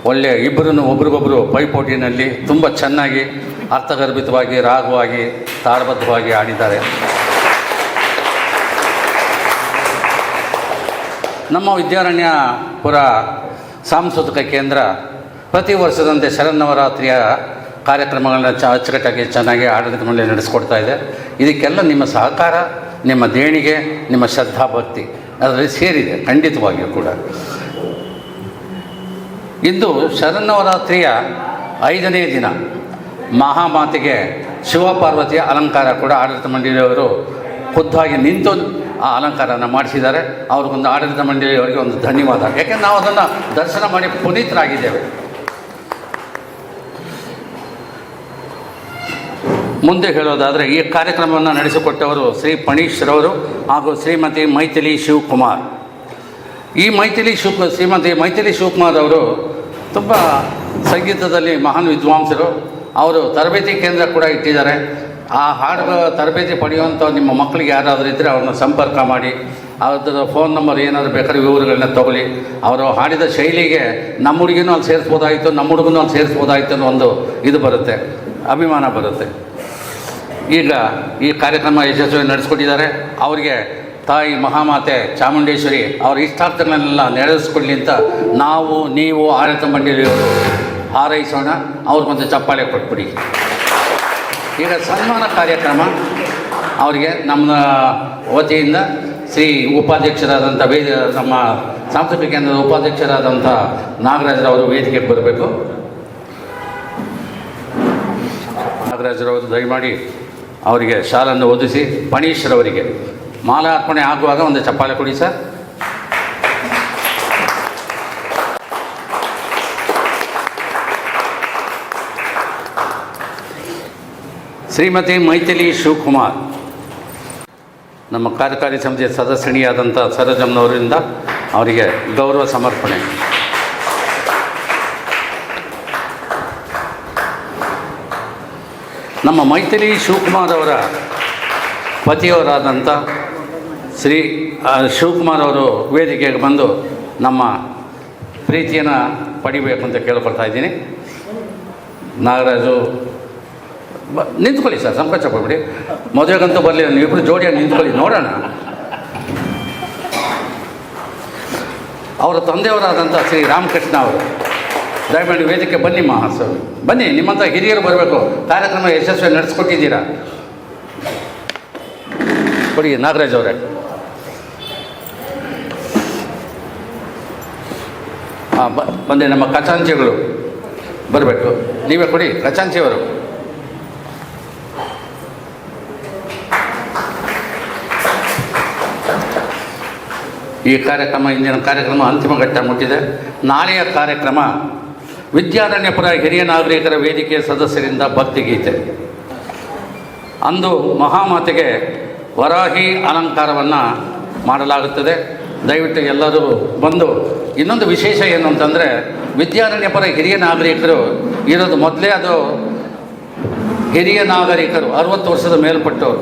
ಒಳ್ಳೆಯ ಇಬ್ಬರನ್ನು ಒಬ್ರಿಗೊಬ್ಬರು ಪೈಪೋಟಿನಲ್ಲಿ ತುಂಬ ಚೆನ್ನಾಗಿ ಅರ್ಥಗರ್ಭಿತವಾಗಿ ರಾಗವಾಗಿ ತಾಳಬದ್ಧವಾಗಿ ಆಡಿದ್ದಾರೆ. ನಮ್ಮ ವಿದ್ಯಾರಣ್ಯಪುರ ಸಾಂಸ್ಕೃತಿಕ ಕೇಂದ್ರ ಪ್ರತಿ ವರ್ಷದಂತೆ ಶರನ್ನವರಾತ್ರಿಯ ಕಾರ್ಯಕ್ರಮಗಳನ್ನ ಅಚ್ಚುಕಟ್ಟಾಗಿ ಚೆನ್ನಾಗಿ ಆಡಳಿತ ಮಂಡಳಿ ನಡೆಸ್ಕೊಡ್ತಾ ಇದೆ. ಇದಕ್ಕೆಲ್ಲ ನಿಮ್ಮ ಸಹಕಾರ, ನಿಮ್ಮ ದೇಣಿಗೆ, ನಿಮ್ಮ ಶ್ರದ್ಧಾಭಕ್ತಿ ಅದರಲ್ಲಿ ಸೇರಿದೆ ಖಂಡಿತವಾಗಿಯೂ ಕೂಡ. ಇಂದು ಶರನ್ನವರಾತ್ರಿಯ 5ನೇ ದಿನ ಮಹಾಮಾತೆಗೆ ಶಿವಪಾರ್ವತಿಯ ಅಲಂಕಾರ ಕೂಡ ಆಡಳಿತ ಮಂಡಳಿಯವರು ಖುದ್ದಾಗಿ ನಿಂತು ಆ ಅಲಂಕಾರನ ಮಾಡಿಸಿದ್ದಾರೆ. ಅವ್ರಿಗೊಂದು ಆಡಳಿತ ಮಂಡಳಿಯವರಿಗೆ ಒಂದು ಧನ್ಯವಾದ. ಯಾಕೆಂದರೆ ನಾವು ಅದನ್ನು ದರ್ಶನ ಮಾಡಿ ಪುನೀತರಾಗಿದ್ದೇವೆ. ಮುಂದೆ ಹೇಳೋದಾದರೆ ಈ ಕಾರ್ಯಕ್ರಮವನ್ನು ನಡೆಸಿಕೊಟ್ಟವರು ಶ್ರೀ ಪಣೀಶ್ರವರು ಹಾಗೂ ಶ್ರೀಮತಿ ಮೈಥಿಲಿ ಶಿವಕುಮಾರ್. ಈ ಶ್ರೀಮತಿ ಮೈಥಿಲಿ ಶಿವಕುಮಾರ್ ಅವರು ತುಂಬ ಸಂಗೀತದಲ್ಲಿ ಮಹಾನ್ ವಿದ್ವಾಂಸರು. ಅವರು ತರಬೇತಿ ಕೇಂದ್ರ ಕೂಡ ಇಟ್ಟಿದ್ದಾರೆ. ಆ ಹಾಡುಗಳ ತರಬೇತಿ ಪಡೆಯುವಂಥ ನಿಮ್ಮ ಮಕ್ಕಳಿಗೆ ಯಾರಾದರೂ ಇದ್ದರೆ ಅವ್ರನ್ನ ಸಂಪರ್ಕ ಮಾಡಿ ಅದರ ಫೋನ್ ನಂಬರ್ ಏನಾದರೂ ಬೇಕಾದ್ರೆ ವಿವರಗಳನ್ನ ತೊಗೊಳ್ಳಿ. ಅವರು ಹಾಡಿದ ಶೈಲಿಗೆ ನಮ್ಮ ಹುಡುಗಿನೂ ಅಲ್ಲಿ ಸೇರಿಸ್ಬೋದಾಯಿತು, ನಮ್ಮ ಹುಡುಗನೂ ಅಲ್ಲಿ ಸೇರಿಸ್ಬೋದಾಯಿತು ಅನ್ನೋ ಒಂದು ಇದು ಬರುತ್ತೆ, ಅಭಿಮಾನ ಬರುತ್ತೆ. ಈಗ ಈ ಕಾರ್ಯಕ್ರಮ ಯಶಸ್ವಿ ನಡೆಸ್ಕೊಟ್ಟಿದ್ದಾರೆ. ಅವರಿಗೆ ತಾಯಿ ಮಹಾಮಾತೆ ಚಾಮುಂಡೇಶ್ವರಿ ಅವರ ಇಷ್ಟಾರ್ಥಗಳನ್ನೆಲ್ಲ ನೆರವೇರಿಸ್ಕೊಳ್ಳಿ ಅಂತ ನಾವು, ನೀವು, ಆಡಳಿತ ಮಂಡಳಿಯವರು ಹಾರೈಸೋಣ. ಅವ್ರಿಗೊಂದು ಚಪ್ಪಾಳೆ ಕೊಟ್ಬಿಡಿ. ಈಗ ಸನ್ಮಾನ ಕಾರ್ಯಕ್ರಮ ಅವರಿಗೆ ನಮ್ಮ ವತಿಯಿಂದ ಶ್ರೀ ಉಪಾಧ್ಯಕ್ಷರಾದಂಥ ನಮ್ಮ ಸಾಂಸ್ಕೃತಿಕ ಕೇಂದ್ರದ ಉಪಾಧ್ಯಕ್ಷರಾದಂಥ ನಾಗರಾಜರವರು ವೇದಿಕೆಗೆ ಬರಬೇಕು. ನಾಗರಾಜರವರು ದಯಮಾಡಿ ಅವರಿಗೆ ಶಾಲನ್ನು ಓದಿಸಿ ಪಣೀಶ್ವರವರಿಗೆ ಮಾಲಾ ಅರ್ಪಣೆ ಆಗುವಾಗ ಒಂದು ಚಪ್ಪಾಳೆ ಕೊಡಿ ಸರ್. ಶ್ರೀಮತಿ ಮೈಥಿಲಿ ಶಿವಕುಮಾರ್ ನಮ್ಮ ಕಾರ್ಯಕಾರಿ ಸಮಿತಿಯ ಸದಸ್ಯಣಿಯಾದಂಥ ಸರೋಜಮ್ಮನವರಿಂದ ಅವರಿಗೆ ಗೌರವ ಸಮರ್ಪಣೆ. ನಮ್ಮ ಮೈಥಿಲಿ ಶಿವಕುಮಾರ್ ಅವರ ಪತಿಯವರಾದಂಥ ಶ್ರೀ ಶಿವಕುಮಾರ್ ಅವರು ವೇದಿಕೆಗೆ ಬಂದು ನಮ್ಮ ಪ್ರೀತಿಯನ್ನು ಪಡಿಬೇಕು ಅಂತ ಕೇಳ್ಕೊಳ್ತಾ ಇದ್ದೀನಿ. ನಾಗರಾಜು ನಿಂತ್ಕೊಳ್ಳಿ ಸರ್, ಸಂಕೋಚ ಪಡ್ಬಿಡಿ. ಮದುವೆಗಂತೂ ಬರಲಿ, ನೀವಿಬ್ಬರು ಜೋಡಿಯಾಗಿ ನಿಂತ್ಕೊಳ್ಳಿ, ನೋಡೋಣ. ಅವರ ತಂದೆಯವರಾದಂಥ ಶ್ರೀ ರಾಮಕೃಷ್ಣ ಅವರು ದಯಮಾಡಿ ವೇದಿಕೆ ಬನ್ನಿ. ಮಹಾಸ್ವಾಮಿ ಬನ್ನಿ, ನಿಮ್ಮಂಥ ಹಿರಿಯರು ಬರಬೇಕು. ಕಾರ್ಯಕ್ರಮ ಯಶಸ್ವಿ ನಡೆಸ್ಕೊಟ್ಟಿದ್ದೀರಾ. ಕೊಡಿ ನಾಗರಾಜ್ ಅವರೇ. ಬಂದೆ ನಮ್ಮ ಖಜಾಂಚಿಗಳು ಬರಬೇಕು. ನೀವೇ ಕೊಡಿ ಖಜಾಂಚಿಯವರು. ಈ ಕಾರ್ಯಕ್ರಮ, ಇಂದಿನ ಕಾರ್ಯಕ್ರಮ ಅಂತಿಮ ಘಟ್ಟ ಮುಟ್ಟಿದೆ. ನಾಳೆಯ ಕಾರ್ಯಕ್ರಮ ವಿದ್ಯಾರಣ್ಯಪುರ ಹಿರಿಯ ನಾಗರಿಕರ ವೇದಿಕೆಯ ಸದಸ್ಯರಿಂದ ಭಕ್ತಿಗೀತೆ. ಅಂದು ಮಹಾಮಾತೆಗೆ ವರಾಹಿ ಅಲಂಕಾರವನ್ನು ಮಾಡಲಾಗುತ್ತದೆ. ದಯವಿಟ್ಟು ಎಲ್ಲರೂ ಬಂದು. ಇನ್ನೊಂದು ವಿಶೇಷ ಏನು ಅಂತಂದರೆ, ವಿದ್ಯಾರಣ್ಯಪುರ ಹಿರಿಯ ನಾಗರಿಕರು ಇರೋದು ಮೊದಲೇ ಅದು ಹಿರಿಯ ನಾಗರಿಕರು 60 ವರ್ಷದ ಮೇಲ್ಪಟ್ಟವರು.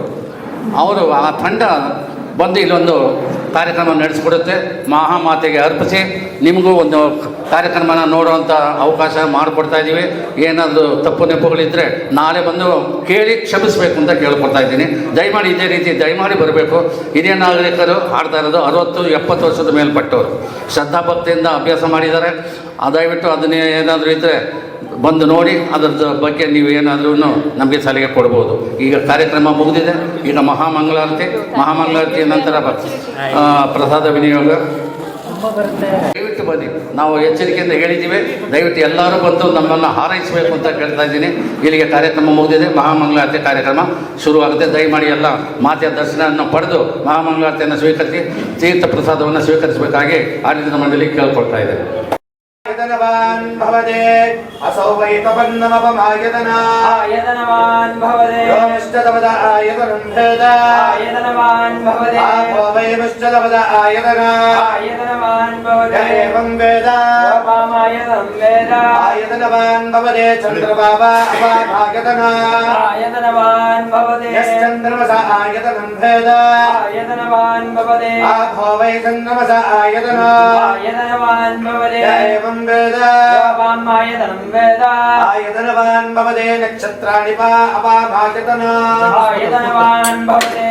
ಅವರು ಆ ತಂಡ ಬಂದು ಇಲ್ಲೊಂದು ಕಾರ್ಯಕ್ರಮ ನಡೆಸಿಕೊಡುತ್ತೆ. ಮಹಾಮಾತೆಗೆ ಅರ್ಪಿಸಿ ನಿಮಗೂ ಒಂದು ಕಾರ್ಯಕ್ರಮನ ನೋಡುವಂಥ ಅವಕಾಶ ಮಾಡಿಕೊಡ್ತಾ ಇದ್ದೀವಿ. ಏನಾದರೂ ತಪ್ಪು ನೆಪಗಳಿದ್ದರೆ ನಾಳೆ ಬಂದು ಕೇಳಿ ಕ್ಷಮಿಸಬೇಕು ಅಂತ ಕೇಳ್ಕೊಡ್ತಾ ಇದ್ದೀನಿ. ದಯಮಾಡಿ ಇದೇ ರೀತಿ ದಯಮಾಡಿ ಬರಬೇಕು. ಹಿರಿಯ ನಾಗರಿಕರು ಹಾಡ್ತಾ ಇರೋದು 60-70 ವರ್ಷದ ಮೇಲ್ಪಟ್ಟವರು, ಶ್ರದ್ಧಾಭಕ್ತಿಯಿಂದ ಅಭ್ಯಾಸ ಮಾಡಿದ್ದಾರೆ. ದಯವಿಟ್ಟು ಅದನ್ನೇ ಏನಾದರೂ ಇದ್ದರೆ ಬಂದು ನೋಡಿ, ಅದರ ಬಗ್ಗೆ ನೀವು ಏನಾದರೂ ನಮಗೆ ಸಲಹೆ ಕೊಡ್ಬೋದು. ಈಗ ಕಾರ್ಯಕ್ರಮ ಮುಗಿದಿದೆ. ಈಗ ಮಹಾಮಂಗಳಾರತಿ ನಂತರ ಪ್ರಸಾದ ವಿನಿಯೋಗ. ದಯವಿಟ್ಟು ಬನ್ನಿ, ನಾವು ಎಚ್ಚರಿಕೆಯಿಂದ ಹೇಳಿದ್ದೀವಿ. ದಯವಿಟ್ಟು ಎಲ್ಲರೂ ಬಂದು ನಮ್ಮನ್ನು ಹಾರೈಸಬೇಕು ಅಂತ ಕೇಳ್ತಾ ಇದ್ದೀನಿ. ಇಲ್ಲಿಗೆ ಕಾರ್ಯಕ್ರಮ ಮುಗಿದಿದೆ. ಮಹಾಮಂಗಳಾರತಿ ಕಾರ್ಯಕ್ರಮ ಶುರುವಾಗುತ್ತೆ. ದಯಮಾಡಿ ಎಲ್ಲ ಮಾತೆಯ ದರ್ಶನವನ್ನು ಪಡೆದು ಮಹಾಮಂಗಳಾರತಿಯನ್ನು ಸ್ವೀಕರಿಸಿ ತೀರ್ಥ ಪ್ರಸಾದವನ್ನು ಸ್ವೀಕರಿಸಬೇಕಾಗಿ ಆಡಳಿತ ಮಂಡಳಿ ಕೇಳ್ಕೊಳ್ತಾ ಇದೆ. ಆಯತನವಾನ್ ಭವದೆ ಅಸೌ ವೈ ತಪನ್ನಮಪಮಾಯತನ ಆಯತನವಾನ್ ಭವದೆ ಯೋಶ್ಚತಪದ ಆಯತನಂ ಭೇದ ಆಯತನವಾನ್ ಭವದೆ ಆಪೋ ವೈ ಮುಶ್ಚತಪದ ಆಯತನ ಆಯತನವಾನ್ ಭವದೆ ಏವಂ ವೇದ ಯೋಪಾಮಾಯತನಂ ವೇದ ಆಯತನವಾನ್ ಭವದೆ ಚಂದ್ರಬಾಬ ಅಪಾಮಾಯತನ ಆಯತನವಾನ್ ಭವದೆ ಯಶ್ಚಂದ್ರಮಸ ಆಯತನಂ ಭೇದ ಆಯತನವಾನ್ ಭವದೆ ಆಪೋ ವೈ ಚಂದ್ರಮಸ ಆಯತನ ಆಯತನವಾನ್ ಭವದೆ ಏವಂ ವೇದ ಯೋಪಾಮಾಯತನಂ ವೇದ ಆಯತನವಾನ್ ಭವದೆ ನಕ್ಷತ್ರಾಣಿ ಅಪಾಮಾಯತನ ಆಯತನವಾನ್ ಭವದೆ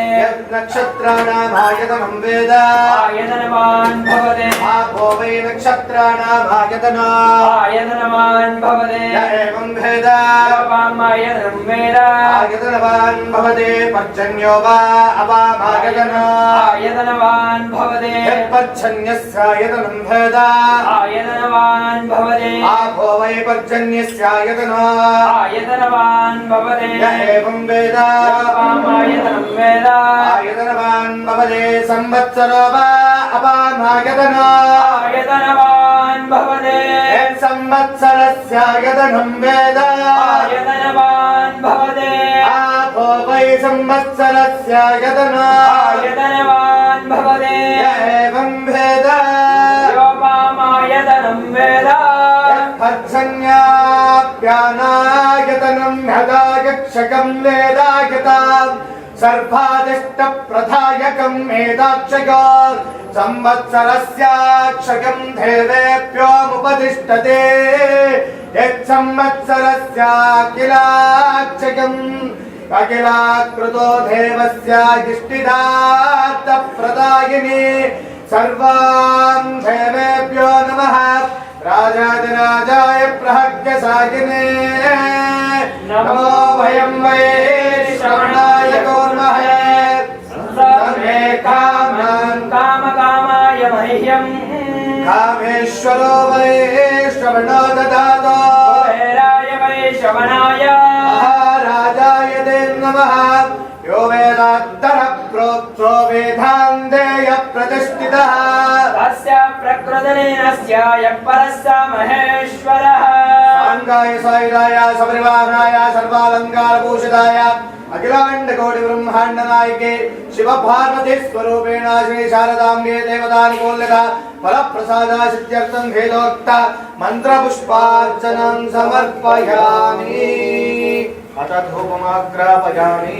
ನಕ್ಷತ್ರಾಣಾಂ ಆಯತನಂ ವೇದ ಆಯತನವಾನ್ ಭವದೆ ಆಪೋ ವೈ ನಕ್ಷತ್ರಾಣಾಂ ಆಯತನ ಆಯತನವಾನ್ ಭವದೆ ಏವಂ ವೇದ ಯೋಪಾಮಾಯತನಂ ವೇದ ಆಯತನವಾನ್ ಭವದೆ ಪರ್ಜನ್ಯೋ ವಾ ಅಪಾಮಾಯತನ ಆಯತನವಾನ್ ಭವದೆ ಪರ್ಜನ್ಯಸ್ಯಾಯತನಂ ವೇದ ಆಯತನವಾನ್ ಭವದೆ ಆಪೋ ವೈ ಪರ್ಜನ್ಯಸ್ಯಾಯತನ ಆಯತನವಾನ್ ಭವದೆ ಏವಂ ವೇದ ಯೋಪಾಮಾಯತನಂ ವೇದ ಆಯತನವಾನ್ ಭವದೆ ಸಂವತ್ಸರೋ ವಾ ಅಪಾಮಾಯತನ ಆಯತನವಾನ್ ಭವದೆ ಸಂವತ್ಸರಸ್ಯಾಯತನಂ ವೇದ ಆಯತನವಾನ್ ಭವದೆ ಆಪೋ ವೈ ಸಂವತ್ಸರಸ್ಯಾಯತನ ಆಯತನವಾನ್ ಭವದೆ ಏವಂ ವೇದ ಯೋಪಾಮಾಯತನಂ ವೇದ ಪರ್ಜನ್ಯಾಪ್ಯಾನಾಯತನಂ ಹದಾಯಕ್ಷಕಂ ವೇದಾಯತಾಂ सर्वादिष्टप्रदायकम् एताक्षयो संवत्सरस्याक्षयम् देवेभ्योमुपतिष्ठते यत्संवत्सरस्याखिलाक्षयम् अखिलाकृतो देवस्य इष्टिदार्थप्रदायिनी सर्वान् देवेभ्यो नमः राजाधिराजाय प्रहग्यसागिने नमो वयं वै श्रवणाय कुर्महे सर्वे कामान् कामकामाय मह्यम् कामेश्वरो वै श्रवणो ददातो कुबेराय वै श्रवणाय महाराजाय ते नमः यो वेदात्तर प्रोक्तो वेदान्तेय प्रतिष्ठितः तस्य प्रकृतिलीनस्य यः परस्य महेश्वरः साङ्गाय सायुधाय सपरिवाराय सर्वालङ्कारभूषिताय अखिलाण्डकोटि ब्रह्माण्ड नायके शिव पार्वती स्वरूपेण श्री शारदाम्बे देवतानुकूल्यता फलप्रसादा सिद्ध्यर्थं वेदोक्त मन्त्रपुष्पार्चनं समर्पयामि अथ धूपमाग्रापयामि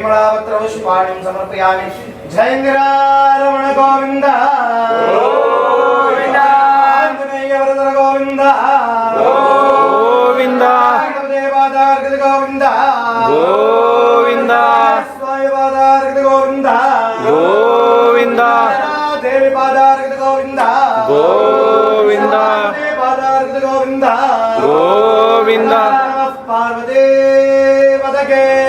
परिमलापत्र पुष्पाणि समर्पयामि जयंगिरारमण गोविंद गोविंद आंजनेय वरदर गोविंद गोविंद देवादार्गद गोविंद गोविंद स्वाय पादार्गद गोविंद गोविंद देवी पादार्गद गोविंद गोविंद पादार्गद गोविंद गोविंद पार्वती पदके